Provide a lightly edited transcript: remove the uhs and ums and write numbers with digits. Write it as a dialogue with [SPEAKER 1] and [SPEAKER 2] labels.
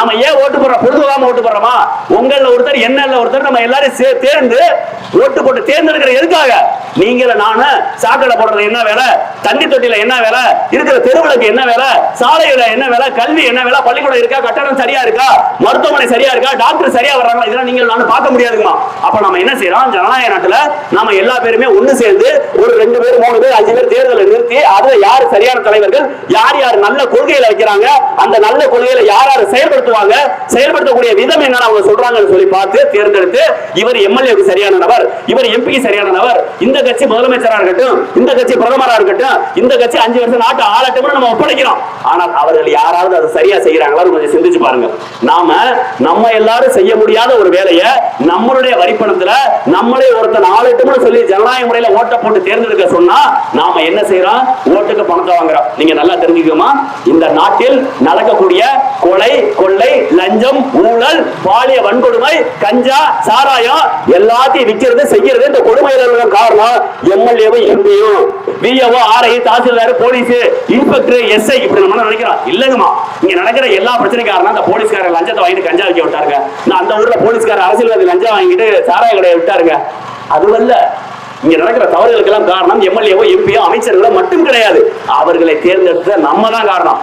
[SPEAKER 1] நாம ஏன் ஓட்டு போடுறோம்? பொதுவாக ஓட்டு போடுறோமா? உங்கள ஒருத்தர் என்ன ஒருத்தர் நம்ம எல்லாரும் தேர்ந்து ஓட்டு போட்டு தேர்ந்தெடுக்கிற எதுக்காக? நீங்கள நானு சாக்கடை போடுறது என்ன வேலை, தண்ணி தொட்டில என்ன வேலை, இருக்கிற தெருவுகளுக்கு என்ன வேலை, சாலையில என்ன வேலை, கல்வி என்ன வேலை, பள்ளிக்கூடம் இருக்கா, கட்டணம் சரியா இருக்கா, மருத்துவமனை சரியா இருக்கா, டாக்டர் சரியா வர்றாங்களா, இதெல்லாம் நீங்க நானும் பார்க்க முடியாதுமா. அப்ப நம்ம என்ன செய்யறோம்? ஜனநாயக நாட்டுல நாம எல்லா பேருமே ஒண்ணு சேர்ந்து ஒரு 2 பேர் 3 பேர் 5 பேர் தேர்தலை நிறுத்தி அதுல யாரு சரியான தலைவர்கள், யார் யார் நல்ல கொள்கைகளை வைக்கிறாங்க, அந்த நல்ல கொள்கைகளை யார் யார் செயல்படுத்துவாங்க, செயல்படுத்தக்கூடிய விதம் என்ன அவங்க சொல்றாங்கன்னு சொல்லி பார்த்து தேர்ந்தெடுத்து இவர் எம்எல்ஏக்கு சரியான நபர், இவர் எம்பிக்கு சரியான நபர், இந்த கட்சி முதலமைச்சரா இருக்கட்டும், இந்த கட்சி பிரதமரா இருக்கட்டும், இந்த கட்சி 5 வருஷம் நாட்டு ஆளட்டும் நம்ம ஒப்படைக்கிறோம். ஆனால் அவர்கள் யாராவது அதை சரியா செய்யறாங்களா கொஞ்சம் சிந்திச்சு பாருங்க. நம்ம எல்லாரும் செய்ய முடியாத ஒரு வேலையை நம்மளுடைய வரிப்பணத்துல நம்மளே ஒருத்தன் ஆளட்டும்னு சொல்லி ஜனநாயக முறையில ஓட்ட போட்டு தேர்ந்தெடுக்க சொன்னா நாம என்ன செய்யறோம்? ஓட்டுக்கு பணத்தை வாங்குறோம். நீங்க நல்லா தெரிஞ்சுக்கோமா, இந்த நாட்டில் நடக்கக்கூடிய கொலை, கொள்ளை, லஞ்சம், ஊழல், பாலிய வன்கொடுமை, கஞ்சா, சாராயம் எல்லாத்தையும் விக்கிறது செய்யறது இந்த கொடுமையாளர்கள் காரணம் எம்எல்ஏவும் எம்பியும் VAO RI tahsildar police inspector SI இப்படி நம்ம நினைக்கிறோம். இல்லங்கம்மா, இங்க நடக்கிற எல்லா பிரச்சனைக்கு காரணம் அந்த போலீஸ்காரர் லஞ்சத்தை வாங்கிட்டு கஞ்சா விற்க விட்டாருங்க. நான் அந்த ஊர்ல போலீஸ்கார அரசியல்வாதி லஞ்சம் வாங்கிட்டு சாராய கடையை விட்டாருங்க. அதுவல்ல இங்க நடக்கிற தவறுகளுக்கெல்லாம் காரணம் எம்எல்ஏவோ எம்பியோ அமைச்சர்களோ மட்டும் கிடையாது. அவர்களை தேர்ந்தெடுத்த நம்ம தான் காரணம்.